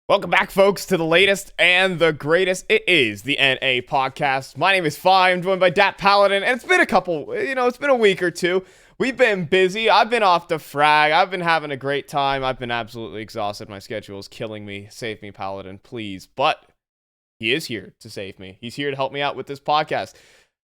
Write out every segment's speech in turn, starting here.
Welcome back, folks, to the latest and the greatest. It is the NA podcast. My name is Fi. I'm joined by Paladin, and it's been it's been a week or two. We've been busy. I've been off to FRAG. I've been having a great time. I've been absolutely exhausted. My schedule is killing me. Save me, Paladin, please. But he is here to save me. He's here to help me out with this podcast.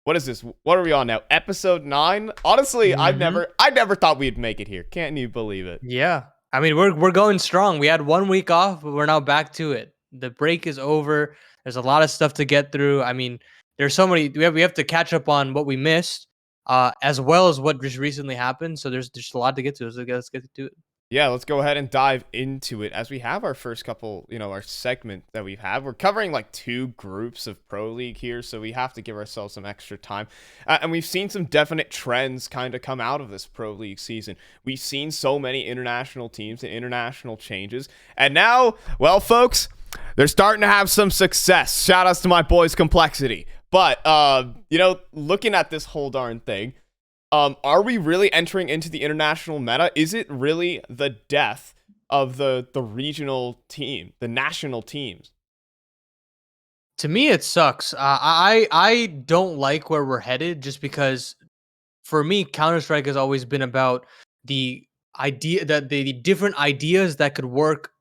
What is this? What are we on now? Episode 9? Honestly, I never thought we'd make it here. Can't you believe it? Yeah. I mean, we're going strong. We had 1 week off, but we're now back to it. The break is over. There's a lot of stuff to get through. I mean, there's so many. We have to catch up on what we missed, as well as what just recently happened. So there's just a lot to get to. So let's get to it. Yeah, let's go ahead and dive into it as we have our first couple, our segment that we've had. We're covering like 2 groups of Pro League here, so we have to give ourselves some extra time. And we've seen some definite trends kind of come out of this Pro League season. We've seen so many international teams and international changes. And now, well, folks, they're starting to have some success. Shout outs to my boys, Complexity. But, looking at this whole darn thing, are we really entering into the international meta? Is it really the death of the regional team, the national teams? To me, it sucks. I don't like where we're headed, just because for me, Counter-Strike has always been about the idea that the different ideas that could work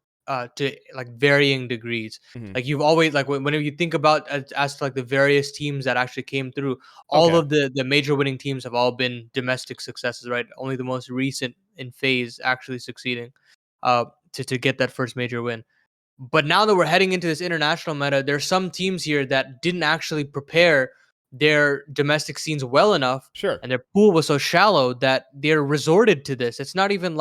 to like varying degrees. Like you've always whenever you think about as to like the various teams that actually came through, all of the major winning teams have all been domestic successes, right? Only the most recent in FaZe actually succeeding to get that first major win. But now that we're heading into this international meta, there's some teams here that didn't actually prepare their domestic scenes well enough. Sure. And their pool was so shallow that they're resorted to this. It's not even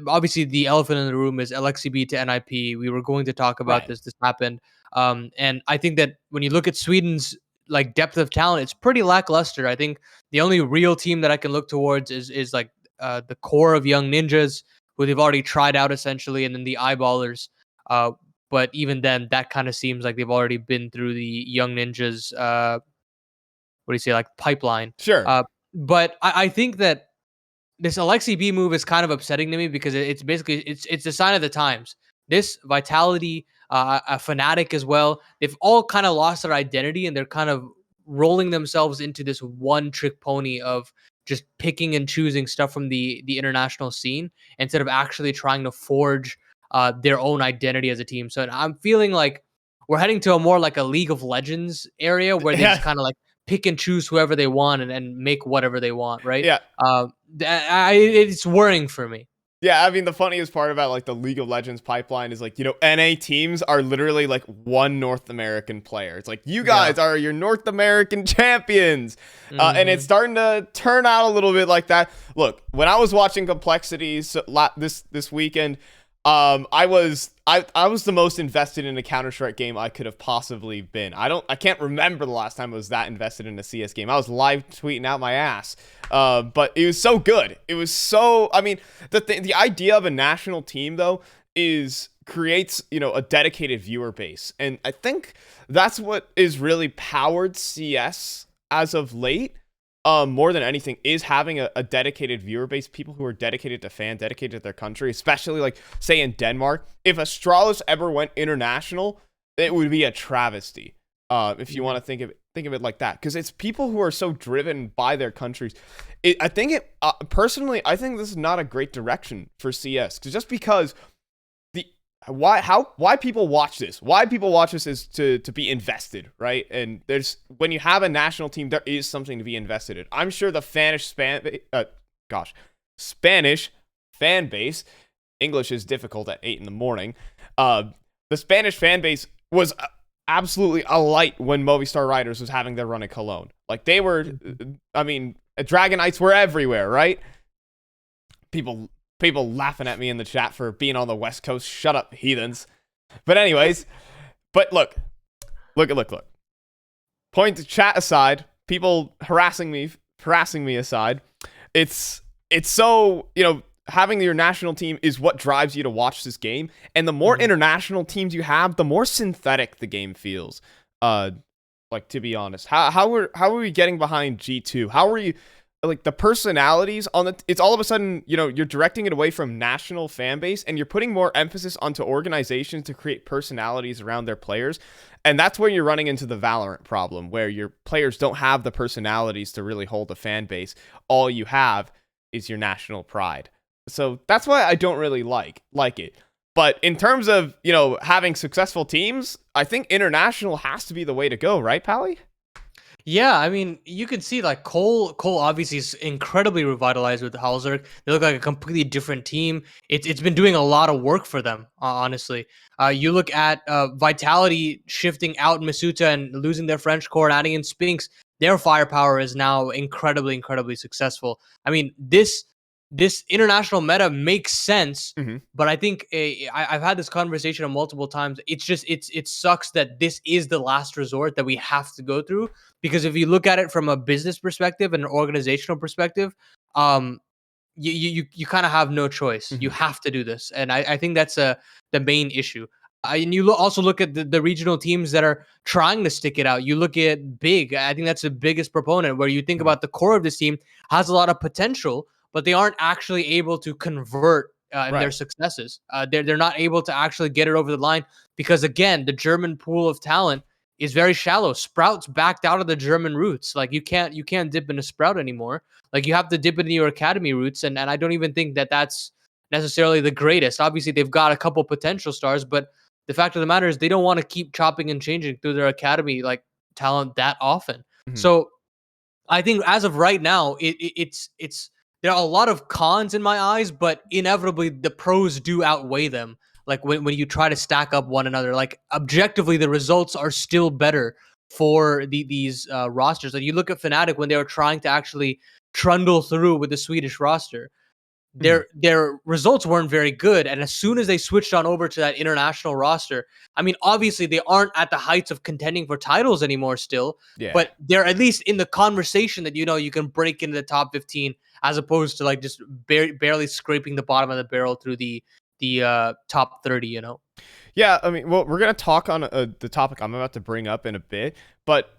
obviously the elephant in the room is LXCB to NIP. We were going to talk about Right. this happened. And I think that when you look at Sweden's depth of talent, it's pretty lackluster. I think the only real team that I can look towards is the core of Young Ninjas, who they've already tried out essentially, and then the Eyeballers. But even then, that kind of seems like they've already been through the Young Ninjas, pipeline. Sure. But I think that this Alexi B move is kind of upsetting to me, because it's basically it's a sign of the times. This Vitality, a Fnatic as well, they've all kind of lost their identity, and they're kind of rolling themselves into this one trick pony of just picking and choosing stuff from the international scene instead of actually trying to forge their own identity as a team. So I'm feeling like we're heading to a more like a League of Legends area where they just kind of like pick and choose whoever they want and make whatever they want, right? Yeah. It's worrying for me. Yeah, I mean, the funniest part about like the League of Legends pipeline is NA teams are literally like one North American player. It's like, you guys are your North American champions. And it's starting to turn out a little bit like that. Look, when I was watching Complexities this weekend, I was the most invested in a Counter-Strike game I could have possibly been. I can't remember the last time I was that invested in a CS game. I was live tweeting out my ass. But it was so good. It was so, I mean, the idea of a national team though creates, a dedicated viewer base. And I think that's what is really powered CS as of late. More than anything, is having a dedicated viewer base, people who are dedicated to their country, especially like, say, in Denmark. If Astralis ever went international, it would be a travesty, if you want to think of it like that, because it's people who are so driven by their countries. Personally, I think this is not a great direction for CS, because why people watch this is to be invested, right? And when you have a national team, there is something to be invested in. I'm sure the Spanish fan base, English is difficult at 8 a.m. The Spanish fan base was absolutely alight when Movistar Riders was having their run in Cologne. Like, they were, I mean, Dragon Knights were everywhere, right? People laughing at me in the chat for being on the West Coast. Shut up, heathens. But anyways, look. Point to chat aside, people harassing me aside. It's so, having your national team is what drives you to watch this game. And the more international teams you have, the more synthetic the game feels. To be honest, how are we getting behind G2? How are you? like the personalities on it's all of a sudden, you're directing it away from national fan base and you're putting more emphasis onto organizations to create personalities around their players. And that's where you're running into the Valorant problem, where your players don't have the personalities to really hold a fan base. All you have is your national pride. So that's why I don't really like it. But in terms of, having successful teams, I think international has to be the way to go, right, Pally? Yeah, I mean, you can see like Cole obviously is incredibly revitalized with the Halzerk. They look like a completely different team. It's been doing a lot of work for them, honestly. You look at Vitality shifting out Masuta and losing their French core and adding in Spinks. Their firepower is now incredibly successful. I mean, this international meta makes sense, but I think I've had this conversation multiple times. It sucks that this is the last resort that we have to go through, because if you look at it from a business perspective and an organizational perspective, you kind of have no choice. You have to do this, and I think that's the main issue. And you also look at the regional teams that are trying to stick it out. You look at Big. I think that's the biggest proponent, where you think about the core of this team has a lot of potential, but they aren't actually able to convert in their successes. They're not able to actually get it over the line because, again, the German pool of talent is very shallow. Sprout's backed out of the German roots. Like you can't dip into Sprout anymore. Like you have to dip into your academy roots, and I don't even think that that's necessarily the greatest. Obviously, they've got a couple potential stars, but the fact of the matter is they don't want to keep chopping and changing through their academy like talent that often. So I think as of right now, it's there are a lot of cons in my eyes, but inevitably the pros do outweigh them. Like when you try to stack up one another, like objectively the results are still better for these rosters. Like you look at Fnatic when they were trying to actually trundle through with the Swedish roster. Their results weren't very good, and as soon as they switched on over to that international roster, I mean, obviously they aren't at the heights of contending for titles anymore still, but they're at least in the conversation that you can break into the top 15, as opposed to like just barely scraping the bottom of the barrel through the top 30. Yeah, I mean, well, we're gonna talk on the topic I'm about to bring up in a bit, but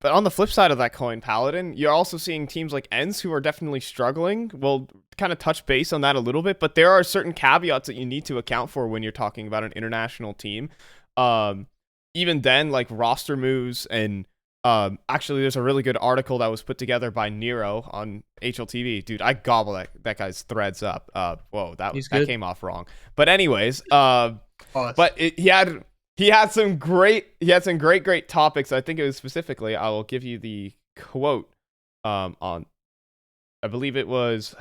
on the flip side of that coin, Paladin, you're also seeing teams like ENCE who are definitely struggling. We'll kind of touch base on that a little bit, but there are certain caveats that you need to account for when you're talking about an international team. Even then, like roster moves, and actually there's a really good article that was put together by Nero on HLTV. Dude, I gobble that guy's threads up. Whoa, that came off wrong. But anyways, he had some great topics. I think it was specifically, I will give you the quote on, I believe it was,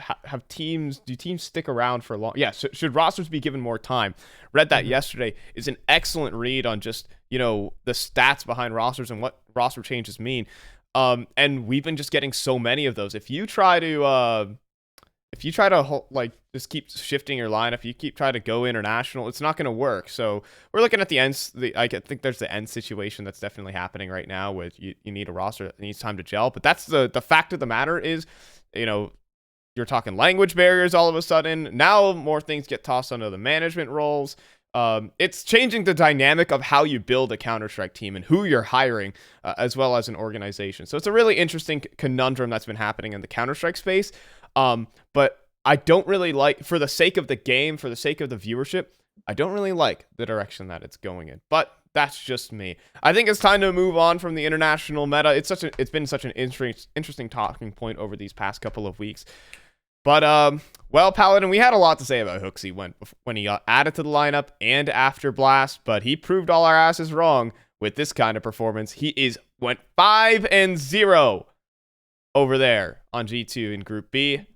do teams stick around for long? Yeah, should rosters be given more time? Read that yesterday. Is an excellent read on just, the stats behind rosters and what roster changes mean. And we've been just getting so many of those. If you try to just keep shifting your lineup, if you keep trying to go international, it's not going to work. So we're looking at the ENCE. I think there's the ENCE situation that's definitely happening right now with you need a roster that needs time to gel. But that's the fact of the matter is, you're talking language barriers all of a sudden. Now more things get tossed under the management roles. It's changing the dynamic of how you build a Counter-Strike team and who you're hiring, as well as an organization. So it's a really interesting conundrum that's been happening in the Counter-Strike space. But I don't really like, for the sake of the game, for the sake of the viewership, I don't really like the direction that it's going in. But that's just me. I think it's time to move on from the international meta. It's been such an interesting talking point over these past couple of weeks. But well, Paladin, we had a lot to say about HooXi when he got added to the lineup and after Blast, but he proved all our asses wrong with this kind of performance. He went 5-0 over there on G2 in Group B.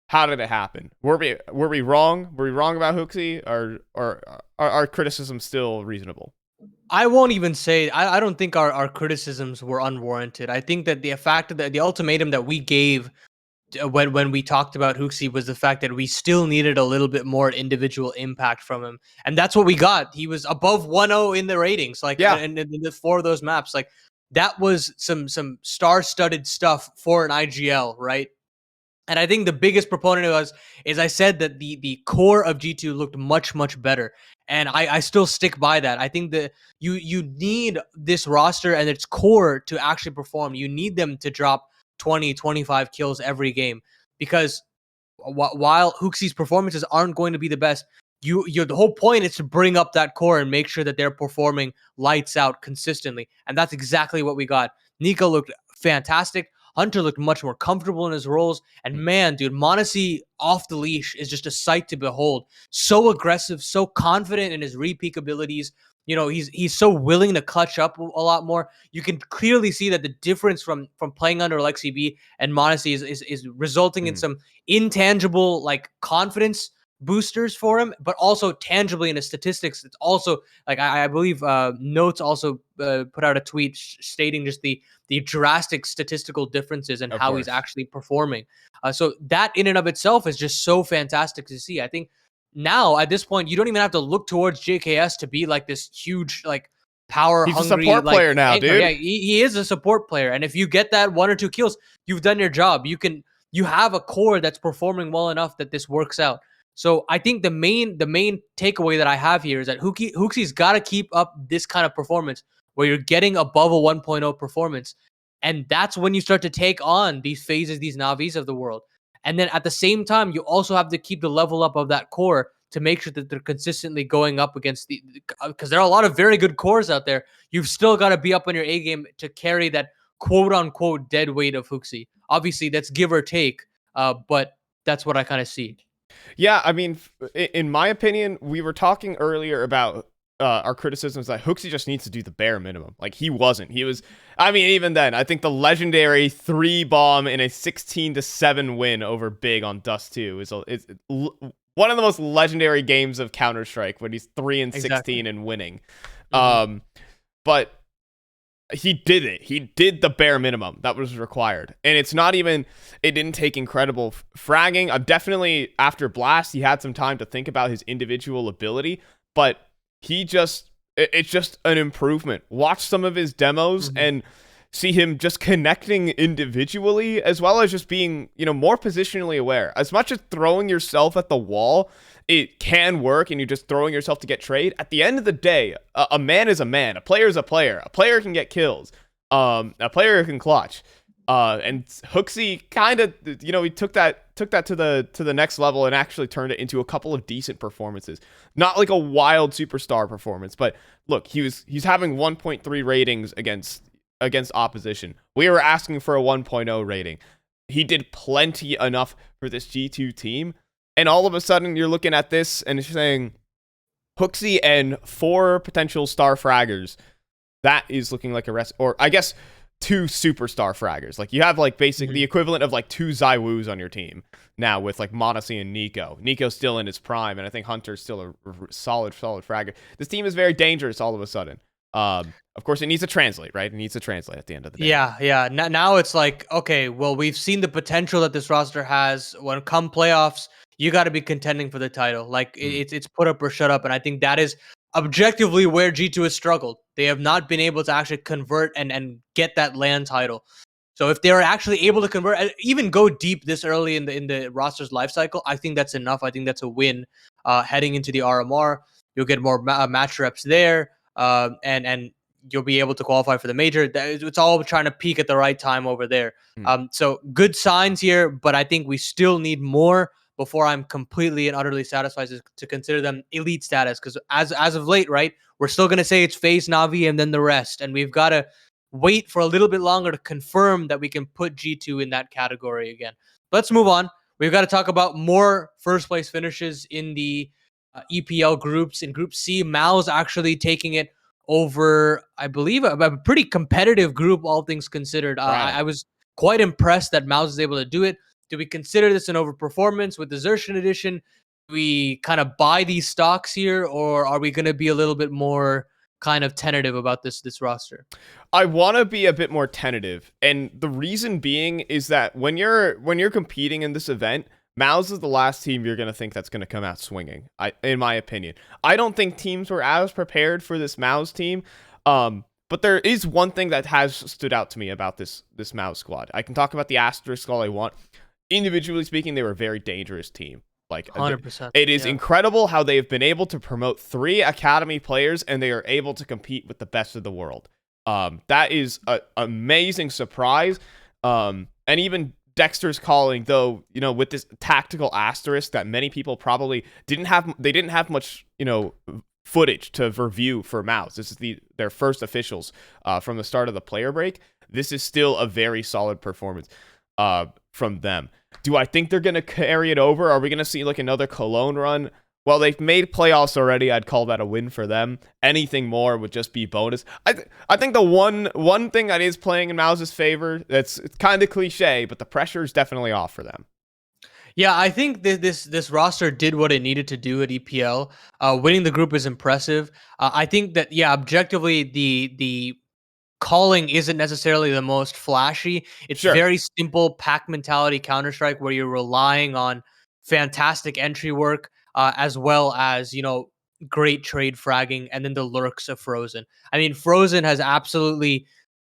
How did it happen? Were we wrong? Were we wrong about HooXi, or are our criticisms still reasonable? I won't even say, I don't think our criticisms were unwarranted. I think that the fact that the ultimatum that we gave when we talked about HooXi was the fact that we still needed a little bit more individual impact from him. And that's what we got. He was above 1-0 in the ratings, and in the 4 of those maps. Like, that was some star-studded stuff for an IGL, right? And I think the biggest proponent of us is I said that the core of G2 looked much better. And I still stick by that. I think that you need this roster and its core to actually perform. You need them to drop 20, 25 kills every game. Because while HooXi's performances aren't going to be the best, the whole point is to bring up that core and make sure that they're performing lights out consistently. And that's exactly what we got. Nico looked fantastic. Hunter looked much more comfortable in his roles. And man, dude, m0NESY off the leash is just a sight to behold. So aggressive, so confident in his re-peak abilities. You know, he's so willing to clutch up a lot more. You can clearly see that the difference from playing under Alexi B and m0NESY is resulting in some intangible like confidence boosters for him, but also tangibly in his statistics. It's also like I believe Notes also put out a tweet stating just the drastic statistical differences in how he's actually performing. So that in and of itself is just so fantastic to see. I think now at this point you don't even have to look towards JKS to be like this huge like power hungry. He's a support player now, anchor. dude. Yeah, he is a support player, and if you get that 1 or 2 kills, you've done your job. You have a core that's performing well enough that this works out. So I think the main takeaway that I have here is that HooXi's got to keep up this kind of performance where you're getting above a 1.0 performance. And that's when you start to take on these phases, these Navis of the world. And then at the same time, you also have to keep the level up of that core to make sure that they're consistently going up against because there are a lot of very good cores out there. You've still got to be up on your A game to carry that quote unquote dead weight of HooXi. Obviously, that's give or take, but that's what I kind of see. Yeah, I mean, in my opinion, we were talking earlier about our criticisms that HooXi just needs to do the bare minimum. Like, he wasn't. He was, I mean, even then, I think the legendary 3-bomb in a 16-7 win over Big on Dust 2 is one of the most legendary games of Counter-Strike when he's 3-16 and winning. But he did it. He did the bare minimum that was required. And it's not even, it didn't take incredible fragging. Definitely after Blast, he had some time to think about his individual ability, but it's just an improvement. Watch some of his demos and see him just connecting individually, as well as just being, more positionally aware. As much as throwing yourself at the wall, it can work, and you're just throwing yourself to get trade. At the end of the day, a man is a man. A player is a player. A player can get kills. A player can clutch. And HooXi kind of, he took that to the next level and actually turned it into a couple of decent performances. Not like a wild superstar performance, but look, he's having 1.3 ratings against opposition. We were asking for a 1.0 rating. He did plenty enough for this G2 team. And all of a sudden, you're looking at this and it's saying HooXi and 4 potential star fraggers. That is looking like or I guess 2 superstar fraggers. Like, you have like basically the equivalent of like 2 ZywOos on your team now with like m0NESY and Nico. Nico's still in his prime, and I think Hunter's still a solid fragger. This team is very dangerous all of a sudden. Of course, it needs to translate, right? It needs to translate at the end of the day. Yeah. Now it's like, okay, well, we've seen the potential that this roster has. When come playoffs, you got to be contending for the title. Like, it's put up or shut up, and I think that is objectively where G2 has struggled. They have not been able to actually convert and get that LAN title. So if they're actually able to convert, even go deep this early in the roster's life cycle, I think that's enough. I think that's a win. Heading into the RMR, you'll get more match reps there, and you'll be able to qualify for the major. It's all trying to peak at the right time over there. So good signs here, but I think we still need more before I'm completely and utterly satisfied to consider them elite status. Because as of late, right, we're still going to say it's FaZe, Na'Vi, and then the rest. And we've got to wait for a little bit longer to confirm that we can put G2 in that category again. Let's move on. We've got to talk about more first place finishes in the EPL groups. In Group C, MOUZ actually taking it over, I believe, a pretty competitive group, all things considered. I was quite impressed that MOUZ is able to do it. Do we consider this an overperformance with the Xertion edition? Do we kind of buy these stocks here, or are we going to be a little bit more kind of tentative about this roster? I want to be a bit more tentative, and the reason being is that when you're competing in this event, MOUZ is the last team you're going to think that's going to come out swinging. In my opinion, I don't think teams were as prepared for this MOUZ team. But there is one thing that has stood out to me about this MOUZ squad. I can talk about the asterisk all I want. Individually speaking, they were a very dangerous team. Like 100%. It is incredible how they have been able to promote 3 academy players, and they are able to compete with the best of the world. That is an amazing surprise. And and even Dexter's calling, though, with this tactical asterisk that many people probably didn't have much, footage to review for MOUZ. This is their first officials from the start of the player break. This is still a very solid performance from them. Do I think they're going to carry it over? Are we going to see like another Cologne run? Well, they've made playoffs already. I'd call that a win for them. Anything more would just be bonus. I think the one thing that is playing in MOUZ's favor, it's kind of cliche, but the pressure is definitely off for them. Yeah, I think this roster did what it needed to do at EPL. Winning the group is impressive. I think that, yeah, objectively, the calling isn't necessarily the most flashy. It's very simple pack mentality Counter-Strike where you're relying on fantastic entry work, as well as, great trade fragging, and then the lurks of Frozen. I mean, Frozen has absolutely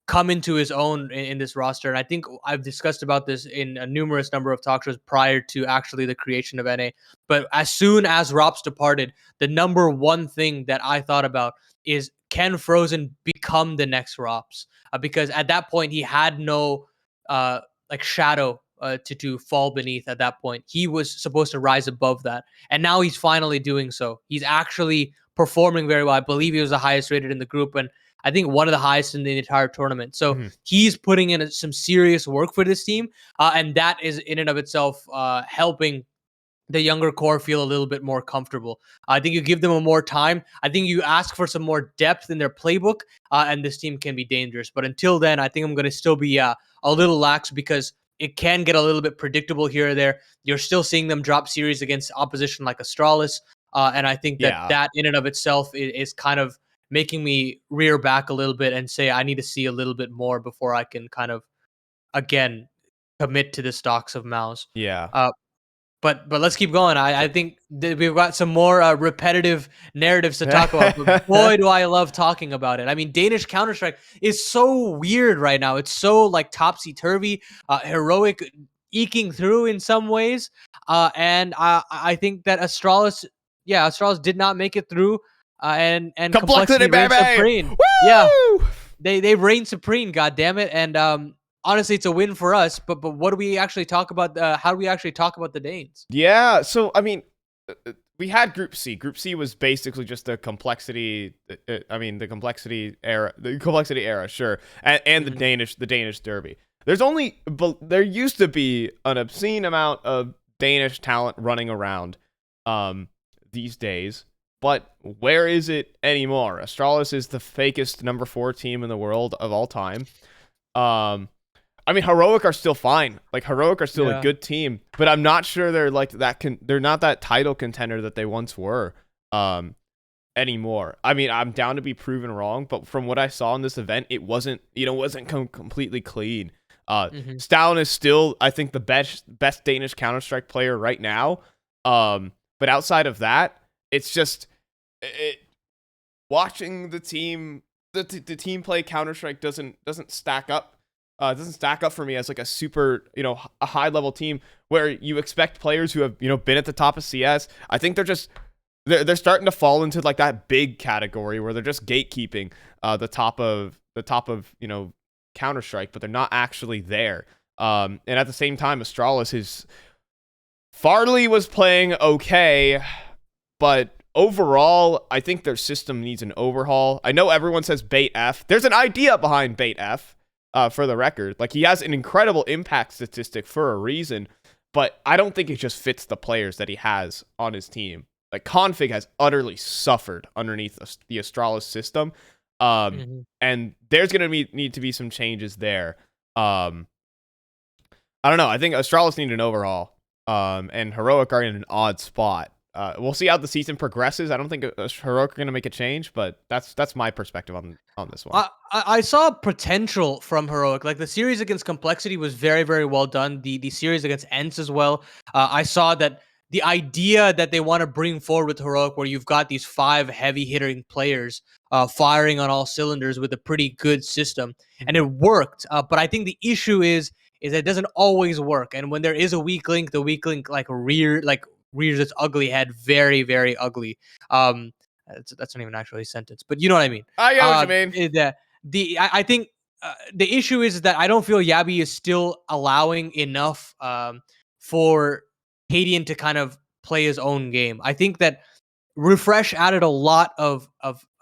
come into his own in this roster. And I think I've discussed about this in a numerous number of talk shows prior to actually the creation of NA. But as soon as Rops departed, the number one thing that I thought about is, can Frozen become the next Rops? Because at that point, he had no shadow to fall beneath at that point. He was supposed to rise above that. And now he's finally doing so. He's actually performing very well. I believe he was the highest rated in the group, and I think one of the highest in the entire tournament. So he's putting in some serious work for this team. And that is in and of itself helping the younger core feel a little bit more comfortable. I think you give them more time. I think you ask for some more depth in their playbook, and this team can be dangerous. But until then, I think I'm going to still be a little lax because it can get a little bit predictable here or there. You're still seeing them drop series against opposition like Astralis. And I think that in and of itself is kind of making me rear back a little bit and say I need to see a little bit more before I can kind of, again, commit to the stocks of MOUZ. Yeah. But let's keep going. I think we've got some more repetitive narratives to talk about. But boy, do I love talking about it. I mean, Danish Counter-Strike is so weird right now. It's so like topsy-turvy, heroic, eking through in some ways. And I think that Astralis did not make it through. And complexity reigns supreme. Woo! Yeah, they reign supreme. God damn it! And honestly, it's a win for us. But what do we actually talk about? How do we actually talk about the Danes? Yeah. So I mean, we had Group C. Group C was basically just the complexity. The complexity era, sure, and the Danish derby. There used to be an obscene amount of Danish talent running around these days. But where is it anymore? Astralis is the fakest number 4 team in the world of all time. I mean, Heroic are still fine. Like, Heroic are still a good team, but I'm not sure they're like that. They're not that title contender that they once were anymore. I mean, I'm down to be proven wrong, but from what I saw in this event, it wasn't completely clean. Stalin is still, I think, the best Danish Counter-Strike player right now. But outside of that, it's just watching the team play Counter-Strike doesn't stack up. Doesn't stack up for me as like a super, a high level team where you expect players who have, been at the top of CS. I think they're starting to fall into like that big category where they're just gatekeeping the top of Counter-Strike, but they're not actually there. And at the same time, Astralis Farley was playing okay, but overall, I think their system needs an overhaul. I know everyone says Bait F. There's an idea behind Bait F. For the record, like, he has an incredible impact statistic for a reason, but I don't think it just fits the players that he has on his team. Like, Config has utterly suffered underneath the Astralis system, and there's gonna need to be some changes there. I don't know. I think Astralis need an overhaul, and Heroic are in an odd spot. We'll see how the season progresses. I don't think Heroic are going to make a change, but that's my perspective on this one. I saw potential from Heroic. Like, the series against Complexity was very, very well done. The series against ENCE as well. I saw that the idea that they want to bring forward with Heroic, where you've got these 5 heavy-hitting players firing on all cylinders with a pretty good system, and it worked. But I think the issue is that it doesn't always work. And when there is a weak link, the weak link rears its ugly head very, very ugly. That's not even actually a sentence, but you know what I mean. I get what you mean. I think the issue is that I don't feel Yabi is still allowing enough for Hadian to kind of play his own game. I think that Refresh added a lot of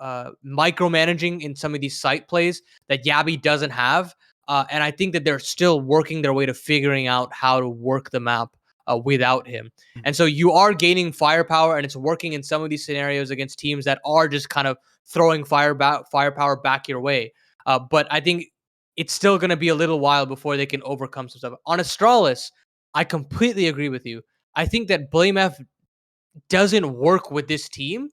micromanaging in some of these site plays that Yabi doesn't have, and I think that they're still working their way to figuring out how to work the map without him. And so you are gaining firepower, and it's working in some of these scenarios against teams that are just kind of throwing firepower back your way. But I think it's still going to be a little while before they can overcome some stuff. On Astralis, I completely agree with you. I think that Blame F doesn't work with this team,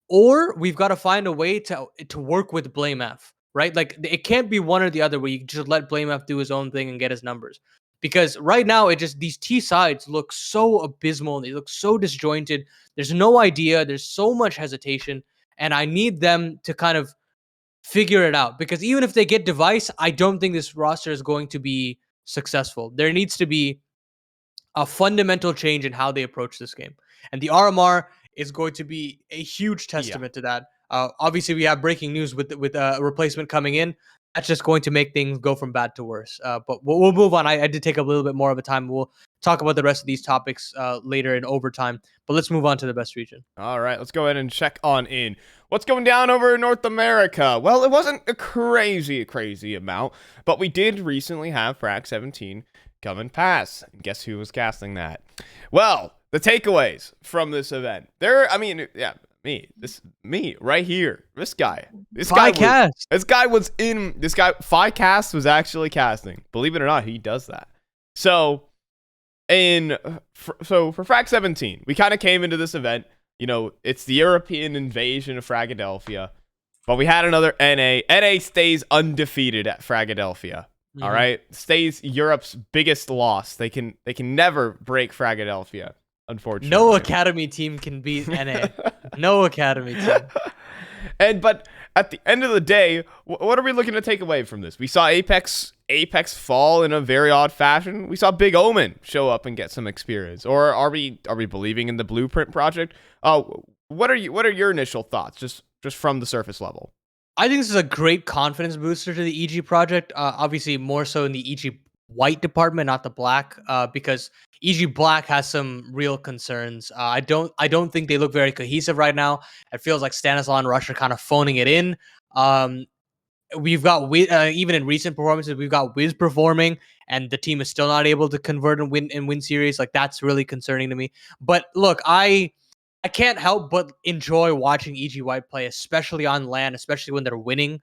or we've got to find a way to work with Blame F, right? Like it can't be one or the other where you just let Blame F do his own thing and get his numbers. Because right now it just these T sides look so abysmal, they look so disjointed. There's no idea, there's so much hesitation, and I need them to kind of figure it out, because even if they get device, I don't think this roster is going to be successful. There needs to be a fundamental change in how they approach this game. And the RMR is going to be a huge testament to that. Obviously, we have breaking news with a replacement coming in. That's just going to make things go from bad to worse. But we'll move on. I did take a little bit more of a time. We'll talk about the rest of these topics later in overtime. But let's move on to the best region. All right, let's go ahead and check on in. What's going down over in North America? Well, it wasn't a crazy amount, but we did recently have FRAG 17 come and pass. And guess who was casting that? Well, the takeaways from this event. Me right here. This guy FiCast was actually casting. Believe it or not, he does that. So for FRAG 17, we kind of came into this event, it's the European invasion of Fragadelphia, but we had another NA. NA stays undefeated at Fragadelphia. All right, stays Europe's biggest loss. They can never break Fragadelphia, unfortunately. No academy team can beat NA. No academy team. But at the end of the day, what are we looking to take away from this? We saw Apex fall in a very odd fashion. We saw Big Omen show up and get some experience. Or are we believing in the Blueprint project? What are your initial thoughts, just from the surface level? I think this is a great confidence booster to the EG project. Obviously, more so in the EG white department, not the black, because EG black has some real concerns. I don't think they look very cohesive right now. It feels like Stanislaw and Rush are kind of phoning it in. We've got even in recent performances, we've got Wiz performing, and the team is still not able to convert and win series. Like, that's really concerning to me. But look, I can't help but enjoy watching EG White play, especially on LAN, especially when they're winning.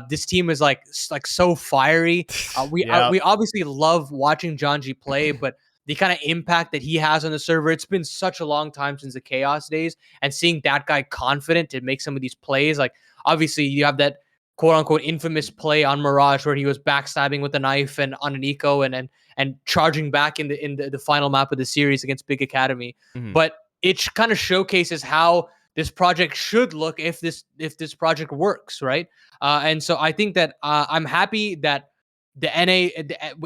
This team is like so fiery. We obviously love watching John G play, but the kind of impact that he has on the server, it's been such a long time since the Chaos days, and seeing that guy confident to make some of these plays, like obviously you have that quote unquote infamous play on Mirage where he was backstabbing with a knife and on an eco and charging back in the final map of the series against Big Academy. But it kind of showcases how this project should look if this project works, right? And so I think that I'm happy that the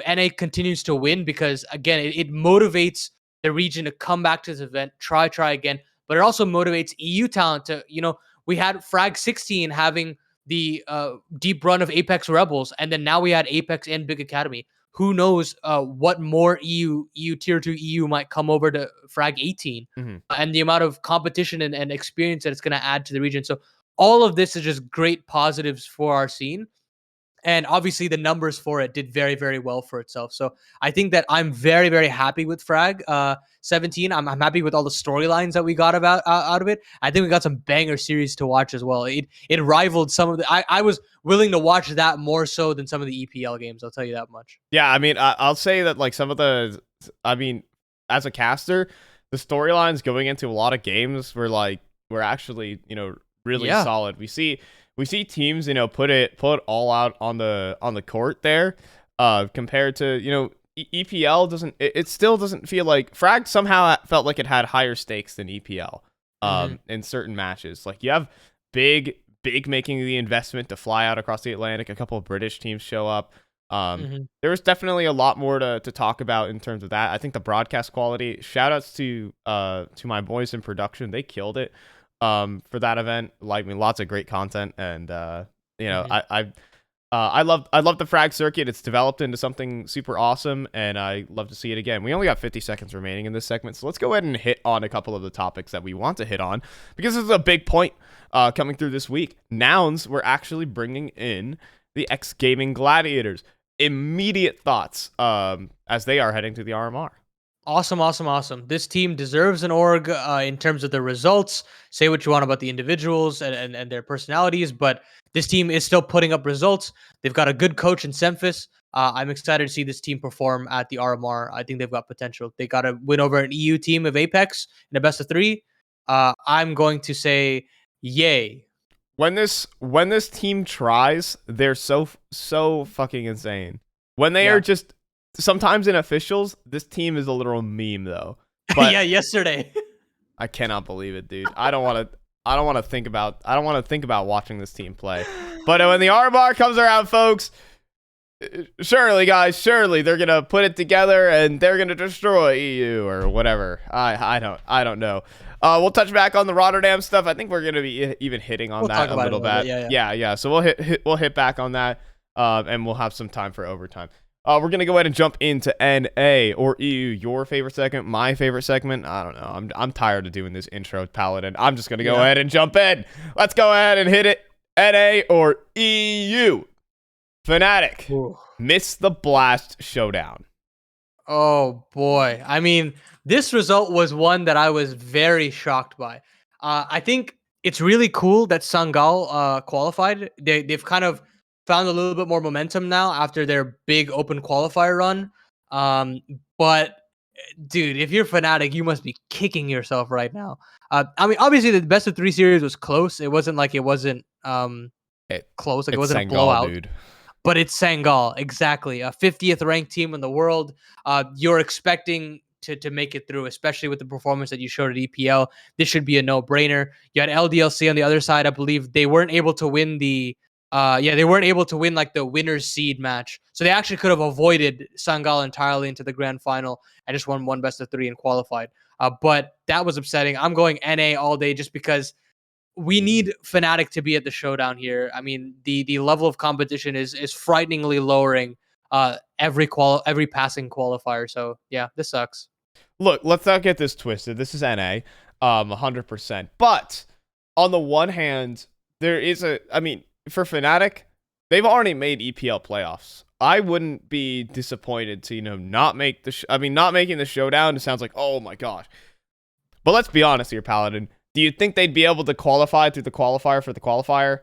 NA continues to win, because again, it motivates the region to come back to this event, try again. But it also motivates EU talent to, we had Frag 16 having the deep run of Apex Rebels, and then now we had Apex and Big Academy. Who knows what more EU tier 2 EU might come over to Frag 18, and the amount of competition and experience that it's going to add to the region. So all of this is just great positives for our scene. And obviously the numbers for it did very, very well for itself. So I think that I'm very, very happy with Frag 17. I'm happy with all the storylines that we got out of it. I think we got some banger series to watch as well. It rivaled some of the... I was willing to watch that more so than some of the EPL games. I'll tell you that much. Yeah, I mean, I'll say that like some of the... I mean, as a caster, the storylines going into a lot of games were actually, really solid. We see teams, put all out on the court there, compared to, EPL doesn't, it still doesn't feel like Frag somehow felt like it had higher stakes than EPL, in certain matches. Like you have big making the investment to fly out across the Atlantic. A couple of British teams show up. There was definitely a lot more to talk about in terms of that. I think the broadcast quality, shout outs to my boys in production. They killed it. For that event, lots of great content, and I love the frag circuit. It's developed into something super awesome, and I love to see it again. We only got 50 seconds remaining in this segment, so let's go ahead and hit on a couple of the topics that we want to hit on, because this is a big point coming through this week. Nouns, we're actually bringing in the Ex-Gaimin Gladiators. Immediate thoughts as they are heading to the RMR. Awesome. This team deserves an org in terms of the results. Say what you want about the individuals and their personalities, but this team is still putting up results. They've got a good coach in Semphis. I'm excited to see this team perform at the RMR. I think they've got potential. They got to win over an EU team of Apex in a best of 3. I'm going to say yay. When this team tries, they're so fucking insane. When they are just sometimes in officials, this team is a literal meme though. But yeah, yesterday. I cannot believe it, dude. I don't want to think about watching this team play. But when the R-Bar comes around, folks, surely they're going to put it together and they're going to destroy EU or whatever. I don't know. We'll touch back on the Rotterdam stuff. I think we're going to be even hitting on that a little bit. Yeah. So we'll hit back on that, and we'll have some time for overtime. We're going to go ahead and jump into NA or EU, your favorite segment, my favorite segment. I don't know. I'm tired of doing this intro, Paladin. I'm just going to go ahead and jump in. Let's go ahead and hit it. NA or EU. Fnatic. Miss the Blast Showdown. Oh, boy. I mean, this result was one that I was very shocked by. I think it's really cool that Sangal qualified. They've kind of found a little bit more momentum now after their big open qualifier run. But, dude, if you're Fnatic, you must be kicking yourself right now. I mean, obviously, the best of 3 series was close. It wasn't like it wasn't close. Like it wasn't Sangal, a blowout. Dude. But it's Sangal, exactly. A 50th ranked team in the world. You're expecting to make it through, especially with the performance that you showed at EPL. This should be a no-brainer. You had LDLC on the other side. I believe they weren't able to win they weren't able to win like the winner's seed match. So they actually could have avoided Sangal entirely into the grand final and just won one best of 3 and qualified. But that was upsetting. I'm going NA all day just because we need Fnatic to be at the showdown here. I mean, the level of competition is frighteningly lowering every passing qualifier. So yeah, this sucks. Look, let's not get this twisted. This is NA, 100%. But on the one hand, there is for Fnatic, they've already made EPL playoffs. I wouldn't be disappointed to not make not making the showdown. It sounds like, oh my gosh. But let's be honest here, Paladin. Do you think they'd be able to qualify through the qualifier for the qualifier?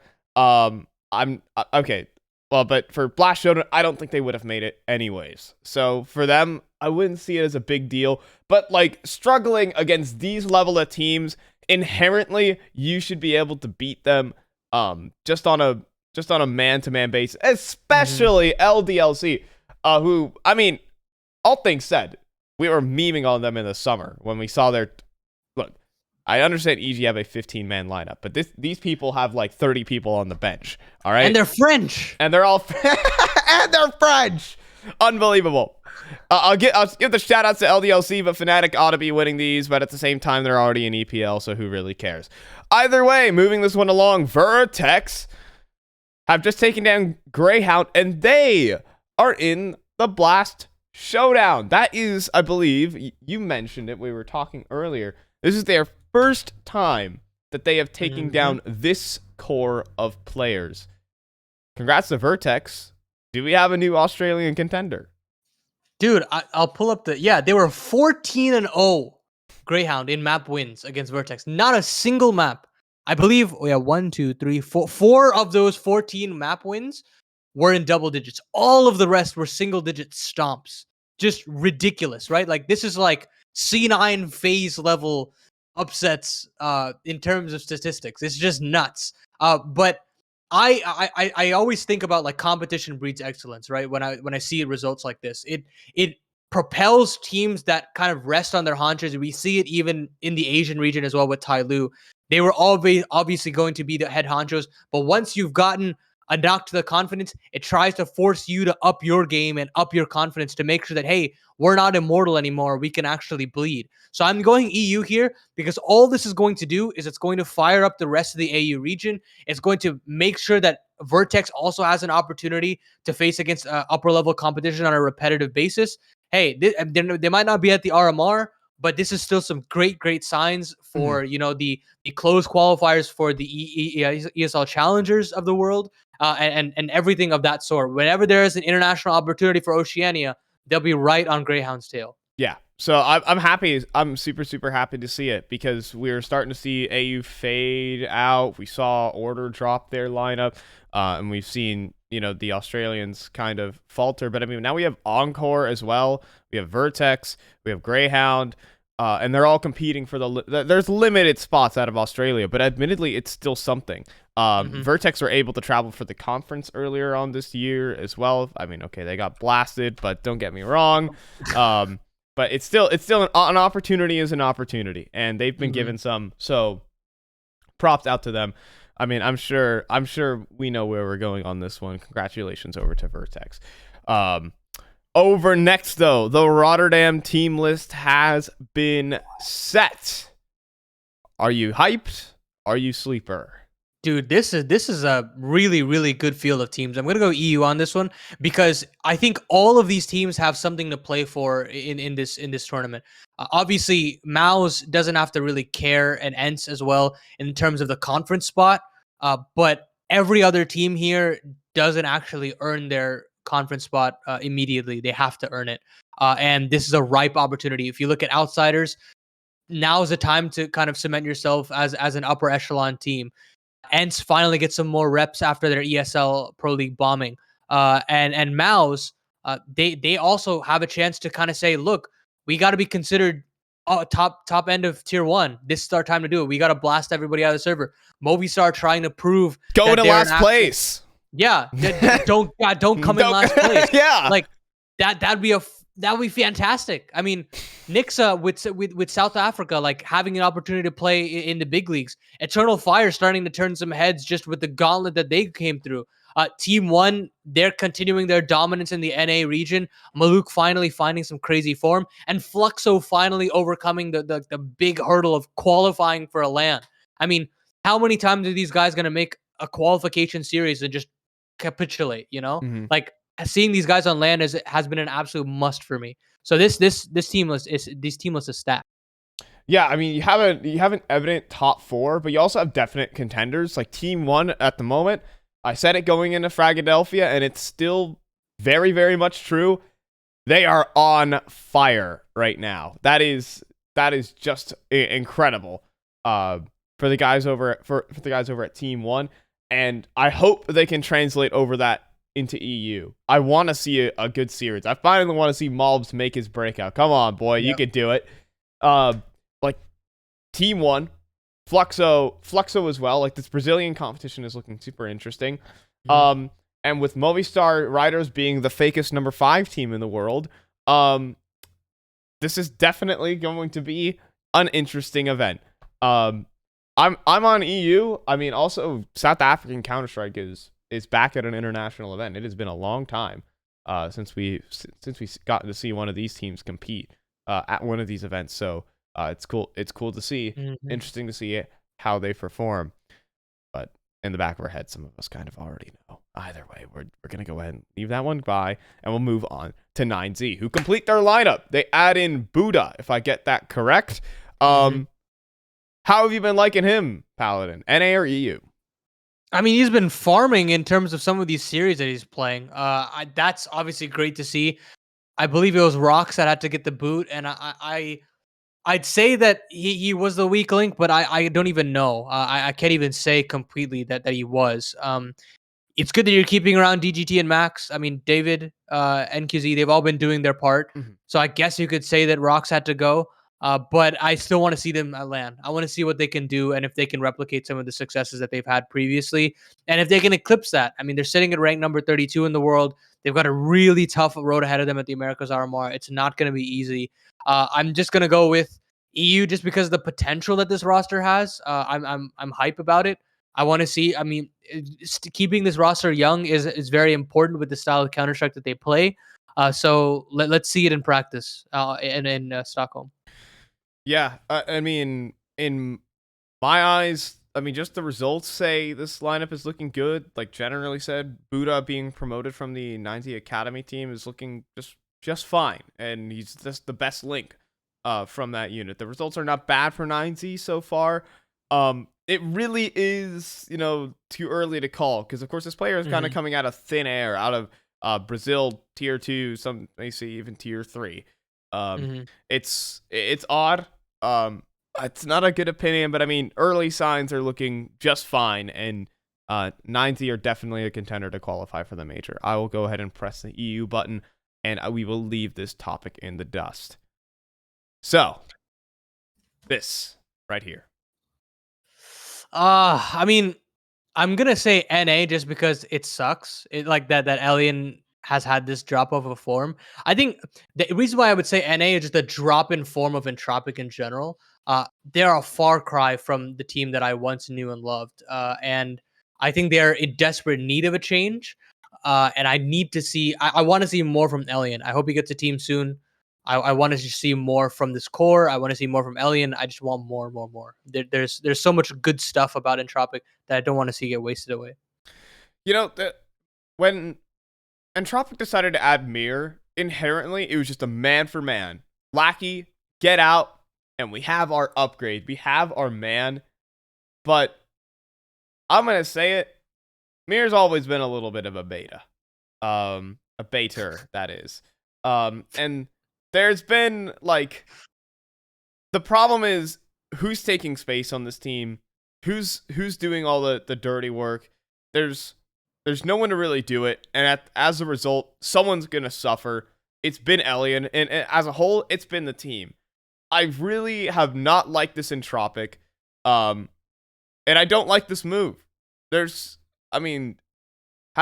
Okay. Well, but for Blast Showdown, I don't think they would have made it anyways. So for them, I wouldn't see it as a big deal. But like struggling against these level of teams, inherently, you should be able to beat them. Just on a man-to-man basis, especially LDLC, who, I mean, all things said, we were memeing on them in the summer when we saw their. Look, I understand EG have a 15-man lineup, but these people have like 30 people on the bench. All right, and they're French, and they're all and they're French. Unbelievable. I'll give the shout outs to LDLC, but Fnatic ought to be winning these, but at the same time, they're already in EPL, so who really cares? Either way, moving this one along, Vertex have just taken down Greyhound, and they are in the Blast Showdown. That is, I believe, you mentioned it, we were talking earlier, this is their first time that they have taken down this core of players. Congrats to Vertex. Do we have a new Australian contender? Dude, I'll pull up they were 14-0 Greyhound in map wins against Vertex. Not a single map. I believe, 1, 2, 3, 4. 4 of those 14 map wins were in double digits. All of the rest were single-digit stomps. Just ridiculous, right? Like, this is like C9 phase level upsets in terms of statistics. It's just nuts. But I always think about like competition breeds excellence, right? When I see results like this, it propels teams that kind of rest on their haunches. We see it even in the Asian region as well with Tai Lu. They were obviously going to be the head honchos, but once you've gotten a knock to the confidence. It tries to force you to up your game and up your confidence to make sure that, hey, we're not immortal anymore. We can actually bleed. So I'm going EU here because all this is going to do is it's going to fire up the rest of the AU region. It's going to make sure that Vertex also has an opportunity to face against upper level competition on a repetitive basis. Hey, they might not be at the RMR, but this is still some great signs for the closed qualifiers for the ESL challengers of the world, and everything of that sort. Whenever there is an international opportunity for Oceania, they'll be right on Greyhound's tail. Yeah. So I'm happy. I'm super happy to see it because we're starting to see AU fade out. We saw Order drop their lineup, and we've seen the Australians kind of falter. But I mean, now we have Encore as well. We have Vertex. We have Greyhound. And they're all competing for there's limited spots out of Australia, but admittedly, it's still something. Vertex were able to travel for the conference earlier on this year as well. I mean, okay, they got blasted, but don't get me wrong. But it's still an opportunity is an opportunity, and they've been given some. So props out to them. I mean, I'm sure we know where we're going on this one. Congratulations over to Vertex. Over next, though, the Rotterdam team list has been set. Are you hyped? Are you sleeper? Dude, this is a really good field of teams. I'm gonna go EU on this one because I think all of these teams have something to play for in this tournament. Obviously, MOUZ doesn't have to really care, and ENCE as well in terms of the conference spot. But every other team here doesn't actually earn their conference spot immediately. They have to earn it, and this is a ripe opportunity. If you look at outsiders, now is the time to kind of cement yourself as an upper echelon team. ENCE finally get some more reps after their ESL Pro League bombing. And MOUZ, they also have a chance to kind of say, look, we got to be considered top end of tier 1. This is our time to do it. We got to blast everybody out of the server. Movistar trying to prove go to last place. Yeah, don't come in last place. Yeah, like that'd be fantastic. I mean, Nixa with South Africa, like having an opportunity to play in the big leagues. Eternal Fire starting to turn some heads just with the gauntlet that they came through. Team 1, they're continuing their dominance in the NA region. Maluk finally finding some crazy form, and Fluxo finally overcoming the big hurdle of qualifying for a LAN. I mean, how many times are these guys going to make a qualification series and just capitulate? Like, seeing these guys on LAN has been an absolute must for me. So this team list is stacked. Yeah, I mean, you have an evident top 4, but you also have definite contenders. Like Team 1 at the moment, I said it going into Fragadelphia, and it's still very much true. They are on fire right now. That is just incredible for the guys over at Team 1, and I hope they can translate over that into EU. I want to see a good series. I finally want to see MOUZ make his breakout. Come on, boy, you could do it. Like Team 1, Fluxo as well. Like, this Brazilian competition is looking super interesting. And with Movistar Riders being the fakest number 5 team in the world, this is definitely going to be an interesting event. I'm on EU. I mean, also South African Counter-Strike is back at an international event. It has been a long time since we got to see one of these teams compete at one of these events. So it's cool. It's cool to see. Interesting to see how they perform. But in the back of our head, some of us kind of already know. Either way, we're gonna go ahead and leave that one by, and we'll move on to 9Z, who complete their lineup. They add in Buddha, if I get that correct. How have you been liking him, Paladin? NA or EU? I mean, he's been farming in terms of some of these series that he's playing. That's obviously great to see. I believe it was Rocks that had to get the boot, and I'd say that he was the weak link, but I don't even know. I can't even say completely that he was. It's good that you're keeping around DGT and Max. I mean, David, NQZ, they've all been doing their part. So I guess you could say that Rocks had to go. But I still want to see them at LAN. I want to see what they can do and if they can replicate some of the successes that they've had previously. And if they can eclipse that. I mean, they're sitting at rank number 32 in the world. They've got a really tough road ahead of them at the Americas RMR. It's not going to be easy. I'm just going to go with EU just because of the potential that this roster has. I'm hype about it. I want to see. I mean, keeping this roster young is very important with the style of Counter-Strike that they play. So let's see it in practice in Stockholm. Yeah, I mean, in my eyes, I mean, just the results say this lineup is looking good. Like generally said, Buddha being promoted from the 90 Academy team is looking just fine, and he's just the best link from that unit. The results are not bad for 90 so far. It really is, too early to call because of course this player is kind of coming out of thin air, out of Brazil tier 2, some may say even tier 3. It's odd. It's not a good opinion, but I mean, early signs are looking just fine, and 90 are definitely a contender to qualify for the major. I will go ahead and press the EU button, and we will leave this topic in the dust. So, this right here. I mean, I'm gonna say NA just because it sucks. It like that Alien has had this drop off of form. I think the reason why I would say NA is just a drop in form of Entropic in general. They're a far cry from the team that I once knew and loved. And I think they're in desperate need of a change. And I need to see. I want to see more from Alien. I hope he gets a team soon. I want to see more from this core. I want to see more from Alien. I just want more. There's so much good stuff about Entropic that I don't want to see get wasted away. When Entropic decided to add Mir, inherently it was just a man for man. Lackey, get out, and we have our upgrade. We have our man. But I'm gonna say it. Mir's always been a little bit of a beta. A baiter, that is. And there's been, like, the problem is who's taking space on this team, who's doing all the dirty work. There's no one to really do it, and as a result, someone's gonna suffer. It's been Alien, and as a whole, it's been the team. I really have not liked this Entropic, and I don't like this move. Have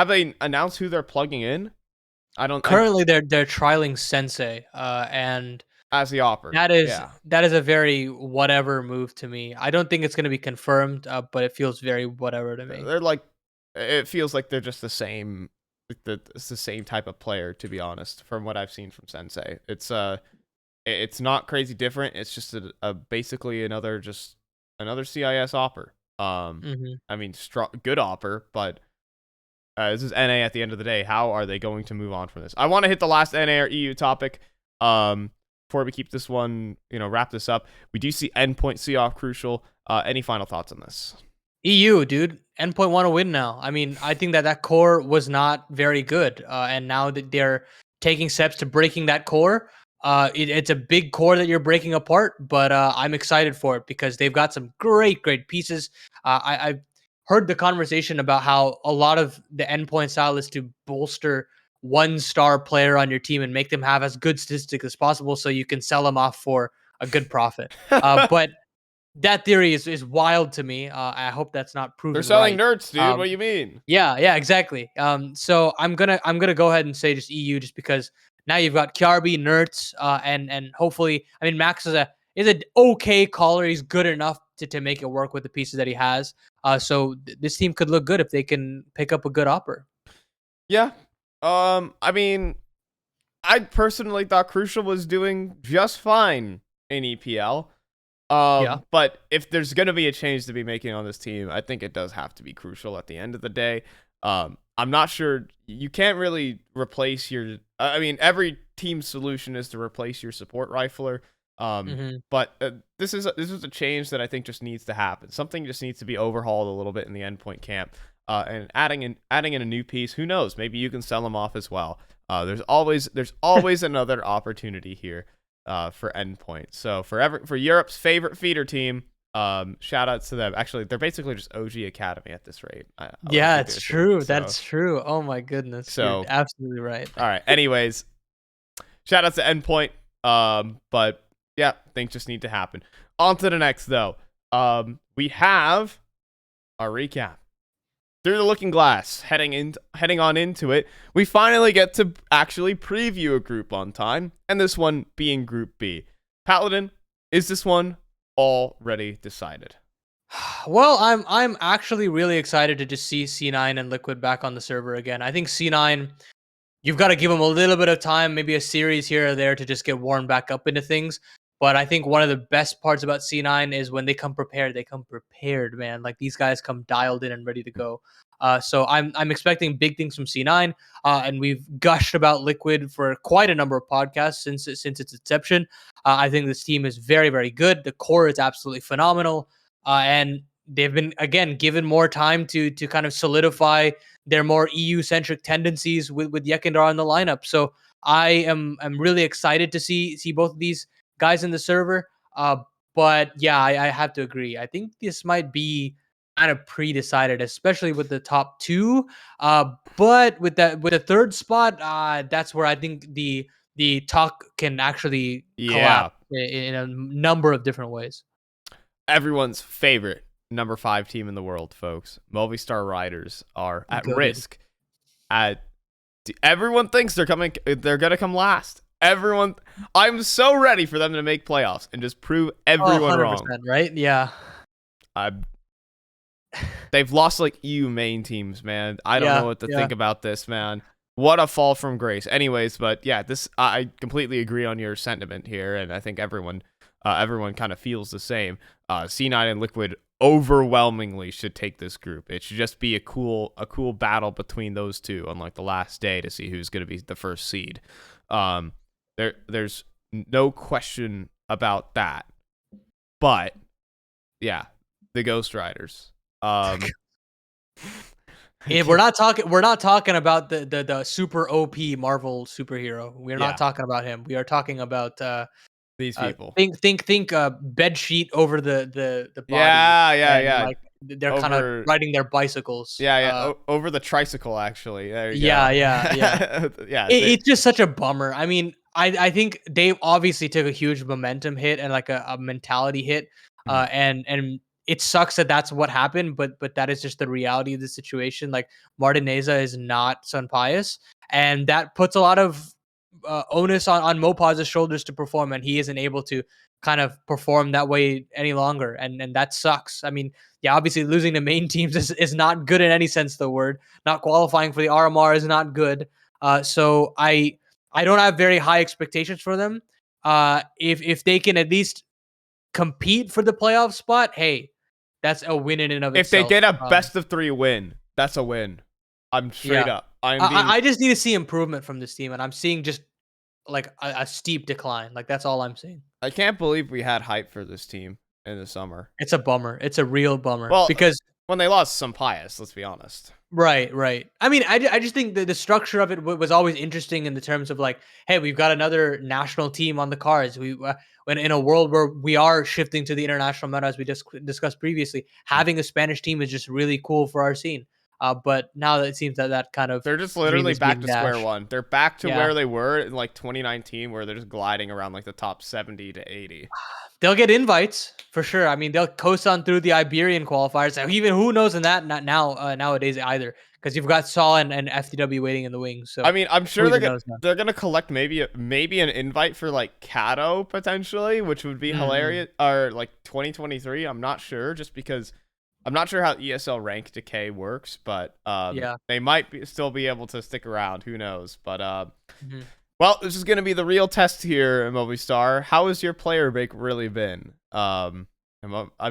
they announced who they're plugging in? Currently, they're trialing Sensei, and as the opper. That is a very whatever move to me. I don't think it's going to be confirmed, but it feels very whatever to me. It feels like they're just the same. It's the same type of player, to be honest. From what I've seen from Sensei, it's not crazy different. It's just basically another CIS opper. I mean, good opper, but this is NA at the end of the day. How are they going to move on from this? I want to hit the last NA or EU topic. Before we keep this one, wrap this up, we do see Endpoint see off crucial. Any final thoughts on this? EU, dude. Endpoint want to win now. I mean, I think that core was not very good, and now that they're taking steps to breaking that core, it's a big core that you're breaking apart. But I'm excited for it because they've got some great pieces. I've heard the conversation about how a lot of the Endpoint style is to bolster one-star player on your team and make them have as good statistics as possible so you can sell them off for a good profit. But that theory is wild to me. I hope that's not proven. They're selling right. nerds, dude. What do you mean? Yeah, exactly. So I'm gonna go ahead and say just EU just because now you've got Kiarby, Nerds, and hopefully, I mean, Max is an okay caller. He's good enough to make it work with the pieces that he has. So this team could look good if they can pick up a good opper. Yeah. I mean, I personally thought Crucial was doing just fine in EPL. But if there's going to be a change to be making on this team, I think it does have to be Crucial at the end of the day. I'm not sure. You can't really replace your... I mean, every team solution is to replace your support rifler. But this is a change that I think just needs to happen. Something just needs to be overhauled a little bit in the Endpoint camp. And adding in a new piece, who knows? Maybe you can sell them off as well. There's always another opportunity here for Endpoint. So for Europe's favorite feeder team, shout outs to them. Actually, they're basically just OG Academy at this rate. Yeah, it's true. That's true. Oh my goodness. So you're absolutely right. All right. Anyways, shout outs to Endpoint. But yeah, things just need to happen. On to the next though. We have our recap. Through the looking glass, heading on into it, we finally get to actually preview a group on time, and this one being Group B. Paladin, is this one already decided? Well, I'm actually really excited to just see C9 and Liquid back on the server again. I think C9, you've got to give them a little bit of time, maybe a series here or there to just get worn back up into things. But I think one of the best parts about C9 is when they come prepared. They come prepared, man. Like these guys come dialed in and ready to go. So I'm expecting big things from C9, and we've gushed about Liquid for quite a number of podcasts since its inception. I think this team is very, very good. The core is absolutely phenomenal, and they've been again given more time to kind of solidify their more EU centric tendencies with Yekindar in the lineup. So I'm really excited to see both of these guys in the server. But yeah, I have to agree. I think this might be kind of pre-decided, especially with the top two. But with the third spot, that's where I think the talk can actually Yeah. collapse in a number of different ways. Everyone's favorite number 5 team in the world, folks. Movistar Riders are at Goated. risk. Everyone thinks they're gonna come last. I'm so ready for them to make playoffs and just prove everyone wrong. Right? Yeah. They've lost like EU main teams, man. I don't know what to think about this, man. What a fall from grace. Anyways, but yeah, I completely agree on your sentiment here, and I think everyone kind of feels the same. C9 and Liquid overwhelmingly should take this group. It should just be a cool battle between those two on like the last day to see who's going to be the first seed. There's no question about that. But yeah, the Ghost Riders. We're not talking about the super OP Marvel superhero. We're not talking about him. We are talking about these people. Think bed sheet over the body. Yeah. Like they're kind of riding their bicycles. Over the tricycle, actually. There you go. Yeah. It's just such a bummer. I mean, I think they obviously took a huge momentum hit and like a mentality hit. And it sucks that that's what happened, but that is just the reality of the situation. Like Martineza is not Sun Pius, and that puts a lot of onus on Mopaz's shoulders to perform, and he isn't able to kind of perform that way any longer, and that sucks. I mean, yeah, obviously losing to main teams is not good in any sense of the word. Not qualifying for the RMR is not good. So I don't have very high expectations for them. If they can at least compete for the playoff spot, hey, that's a win in and of itself. If they get a best of 3 win, that's a win. I'm straight up. I just need to see improvement from this team, and I'm seeing just like a steep decline. Like that's all I'm seeing. I can't believe we had hype for this team in the summer. It's a bummer. It's a real bummer. Well, because when they lost some Pius, let's be honest. Right. I mean, I just think the structure of it was always interesting in the terms of like, hey, we've got another national team on the cards. When in a world where we are shifting to the international meta, as we just discussed previously, having a Spanish team is just really cool for our scene. But now that it seems that kind of they're just literally back to square one. They're back to where they were in like 2019, where they're just gliding around like the top 70 to 80. They'll get invites for sure. I mean, they'll coast on through the Iberian qualifiers. Even who knows in that not now nowadays either, because you've got Saw and FTW waiting in the wings. So I mean, I'm sure they're gonna collect maybe an invite for like Kato potentially, which would be hilarious, or like 2023. I'm not sure, just because I'm not sure how ESL rank decay works, but they might still be able to stick around. Who knows? But well, this is going to be the real test here, Movistar. How has your player break really been? I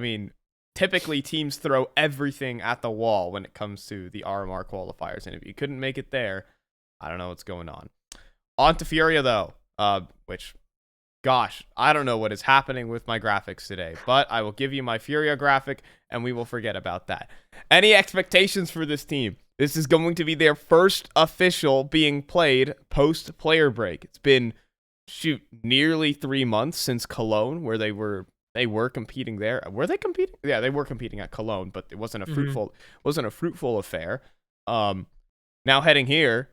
mean, typically teams throw everything at the wall when it comes to the RMR qualifiers, and if you couldn't make it there, I don't know what's going on. On to Furia, though, which, gosh, I don't know what is happening with my graphics today, but I will give you my Furia graphic, and we will forget about that. Any expectations for this team? This is going to be their first official being played post-player break. It's been, nearly 3 months since Cologne, where they were competing there. Were they competing? Yeah, they were competing at Cologne, but it wasn't a fruitful affair. Now heading here,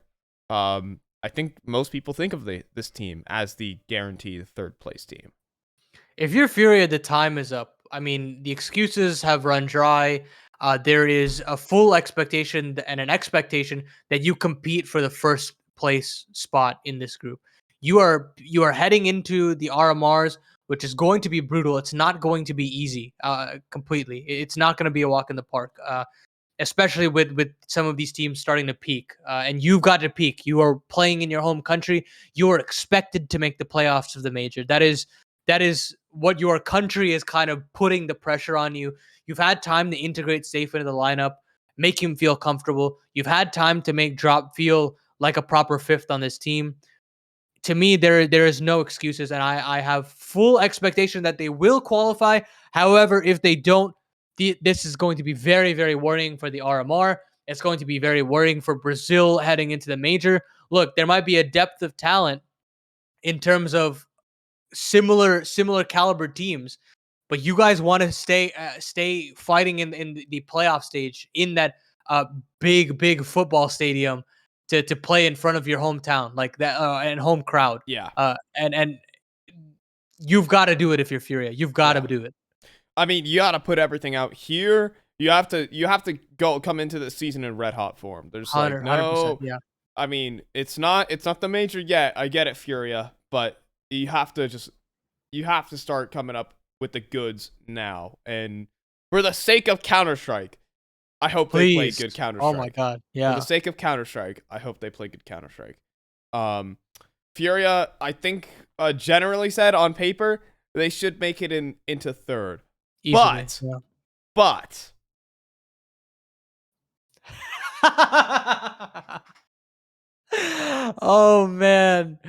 I think most people think of this team as the guaranteed third place team. If you're Furia, the time is up. I mean, the excuses have run dry. There is a full expectation and an expectation that you compete for the first place spot in this group. You are heading into the RMRs which is going to be brutal. It's not going to be easy completely. It's not going to be a walk in the park, especially with some of these teams starting to peak. And you've got to peak. You are playing in your home country. You are expected to make the playoffs of the major. That is what your country is kind of putting the pressure on you. You've had time to integrate Safe into the lineup, make him feel comfortable. You've had time to make Drop feel like a proper fifth on this team. To me, there is no excuses, and I have full expectation that they will qualify. However, if they don't, this is going to be very, very worrying for the RMR. It's going to be very worrying for Brazil heading into the major. Look, there might be a depth of talent in terms of similar caliber teams, but you guys want to stay fighting in the playoff stage in that big football stadium to play in front of your hometown like that and home crowd. Yeah. And you've got to do it if you're Furia. You've got to do it. I mean, you got to put everything out here. You have to come into the season in red hot form. There's like 100%, yeah. I mean, it's not the major yet. I get it, Furia, but you have to start coming up with the goods now. And for the sake of Counter-Strike, I hope they play good Counter-Strike. Oh my god, yeah. For the sake of Counter-Strike, I hope they play good Counter-Strike. Furia, I think, generally said on paper, they should make it into third. Easily, But oh man.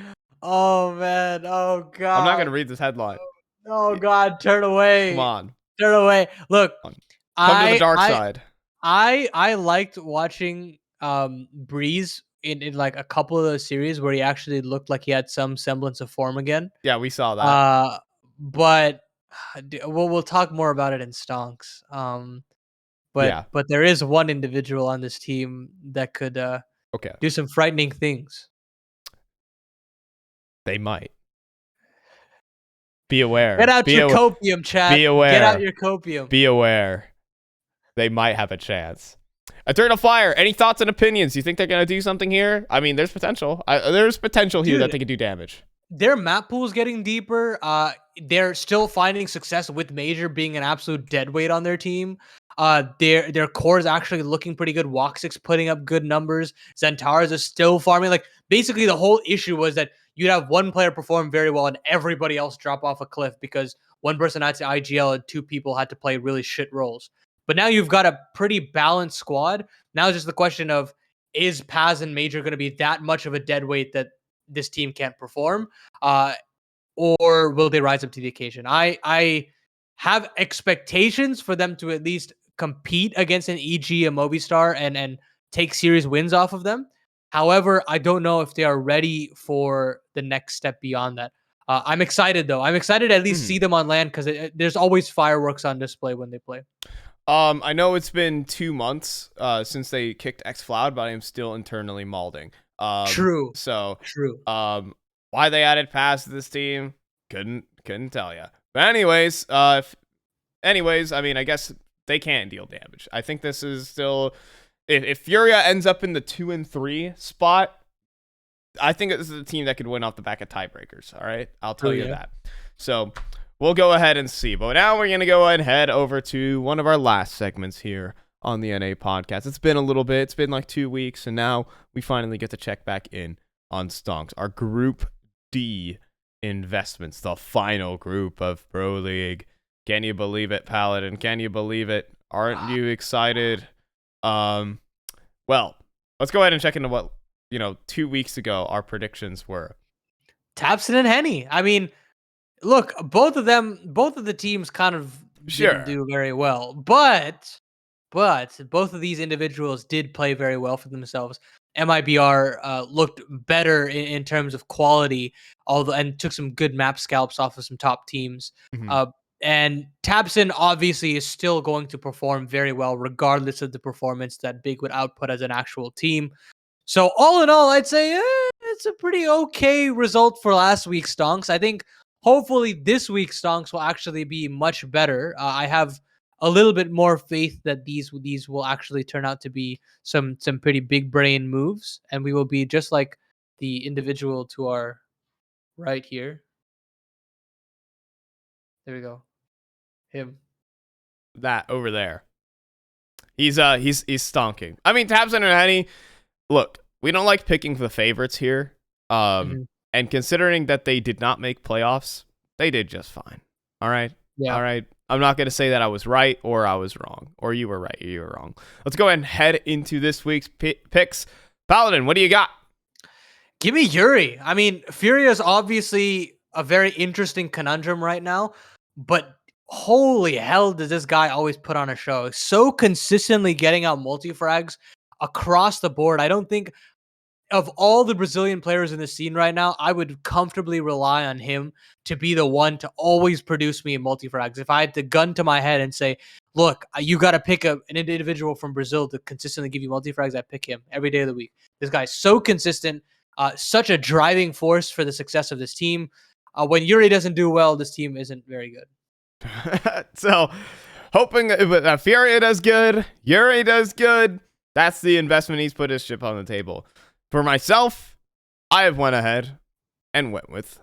Oh man. Oh god. I'm not gonna read this headline. Oh god, turn away. Come on. Turn away. Look, Come to the dark side. I liked watching Breeze in like a couple of the series where he actually looked like he had some semblance of form again. Yeah, we saw that. But we'll talk more about it in Stonks. But there is one individual on this team that could do some frightening things. They might. Be aware. Get out your copium, chat. Be aware. Get out your copium. Be aware. They might have a chance. Eternal Fire, any thoughts and opinions? You think they're going to do something here? I mean, there's potential. There's potential here that they could do damage. Their map pool is getting deeper. They're still finding success with Major being an absolute deadweight on their team. Their core is actually looking pretty good. Woxix putting up good numbers. Zentars is still farming. Like, basically, the whole issue was that you'd have one player perform very well and everybody else drop off a cliff because one person had to IGL and two people had to play really shit roles. But now you've got a pretty balanced squad. Now it's just the question of, is Paz and Major going to be that much of a deadweight that this team can't perform? Or will they rise up to the occasion? I have expectations for them to at least compete against an EG, a Movistar, and take series wins off of them. However, I don't know if they are ready for the next step beyond that. I'm excited, though. I'm excited to at least see them on land because there's always fireworks on display when they play. I know it's been 2 months since they kicked X-Cloud, but I am still internally malding. True. So true. Why they added Paz to this team? Couldn't tell you. But anyways, I mean, I guess they can deal damage. I think this is still, if Furia ends up in the 2 and 3 spot, I think this is a team that could win off the back of tiebreakers. All right, I'll tell you that. So we'll go ahead and see. But now we're gonna go ahead and head over to one of our last segments here on the NA podcast. It's been a little bit. It's been like 2 weeks, and now we finally get to check back in on Stonks, our Group D investments, the final group of Pro League. Can you believe it, Paladin? Can you believe it? Aren't you excited? Well, let's go ahead and check into what 2 weeks ago our predictions were. Tapson and Henny. I mean, look, both of the teams kind of didn't do very well, but both of these individuals did play very well for themselves. MIBR looked better in terms of quality, and took some good map scalps off of some top teams. And Tabson obviously is still going to perform very well, regardless of the performance that Big would output as an actual team. So all in all, I'd say it's a pretty okay result for last week's Stonks. I think hopefully this week's Stonks will actually be much better. I have a little bit more faith that these will actually turn out to be some pretty big brain moves, and we will be just like the individual to our right here. There we go. Him. That over there. He's stonking. I mean, Tabs and Henny, look, we don't like picking the favorites here. And considering that they did not make playoffs, they did just fine. All right? Yeah. All right. I'm not going to say that I was right or I was wrong. Or you were right or you were wrong. Let's go ahead and head into this week's picks. Paladin, what do you got? Give me Yuri. I mean, Furia is obviously a very interesting conundrum right now, but holy hell does this guy always put on a show. So consistently getting out multi-frags across the board. I don't think of all the Brazilian players in the scene right now, I would comfortably rely on him to be the one to always produce me in multi-frags. If I had the gun to my head and say, look, you got to pick an individual from Brazil to consistently give you multi-frags, I pick him every day of the week. This guy's so consistent, such a driving force for the success of this team. When Yuri doesn't do well, this team isn't very good. So, hoping that Furia does good, Yuri does good, that's the investment he's put his ship on the table. For myself, I have went ahead and went with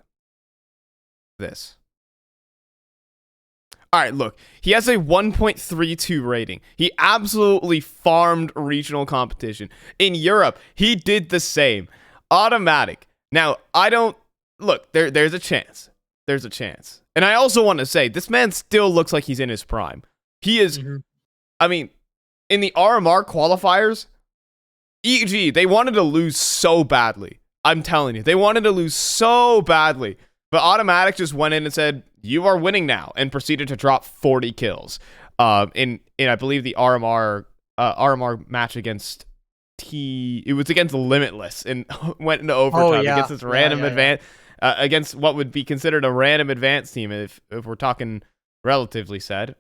this. All right, look, he has a 1.32 rating. He absolutely farmed regional competition. In Europe, he did the same. Automatic. Now, I don't... Look, there's a chance. There's a chance. And I also want to say, this man still looks like he's in his prime. He is... I mean, in the RMR qualifiers... EG, they wanted to lose so badly. I'm telling you, they wanted to lose so badly. But Automatic just went in and said, you are winning now, and proceeded to drop 40 kills. In I believe the RMR match against it was against Limitless, and went into overtime against this random advance, against what would be considered a random advance team, if we're talking relatively said.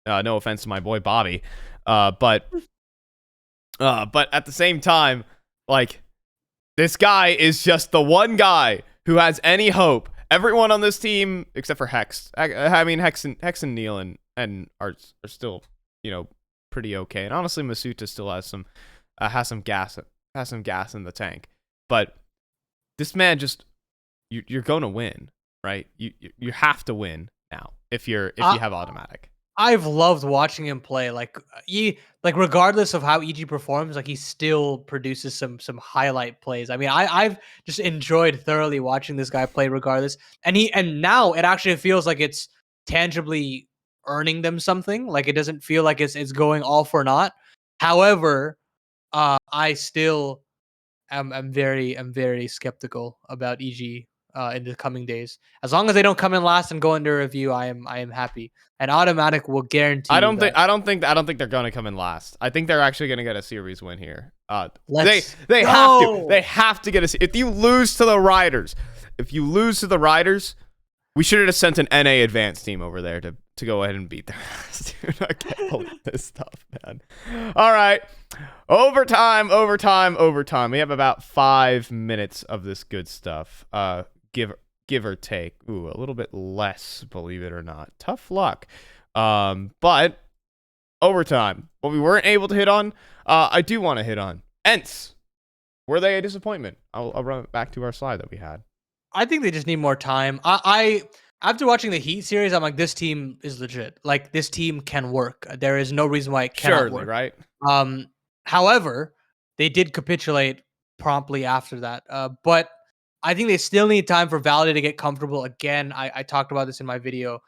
No offense to my boy Bobby, but at the same time, like, this guy is just the one guy who has any hope. Everyone on this team, except for Hex. I mean, Hex and Neil and are still, pretty okay. And honestly, Masuta still has some gas in the tank. But this man just, you're going to win, right? You have to win now if you have Automatic. I've loved watching him play. Like regardless of how EG performs, like, he still produces some highlight plays. I mean, I've just enjoyed thoroughly watching this guy play regardless. And now it actually feels like it's tangibly earning them something. Like, it doesn't feel like it's going all for naught. However, I still am very skeptical about EG in the coming days. As long as they don't come in last and go under review, I am happy. And Automatic will guarantee. I don't think they're gonna come in last. I think they're actually gonna get a series win here. They have to get a. If you lose to the Riders, we should have sent an NA advanced team over there to go ahead and beat their ass. Dude, I can't believe this stuff, man. All right, overtime. We have about 5 minutes of this good stuff. Give or take. Ooh, a little bit less, believe it or not. Tough luck. But overtime. What we weren't able to hit on, I do want to hit on. ENCE. Were they a disappointment? I'll run it back to our slide that we had. I think they just need more time. I after watching the Heat series, I'm like, this team is legit. Like, this team can work. There is no reason why it cannot work. Right? However, they did capitulate promptly after that. But I think they still need time for Valide to get comfortable. Again, I talked about this in my video.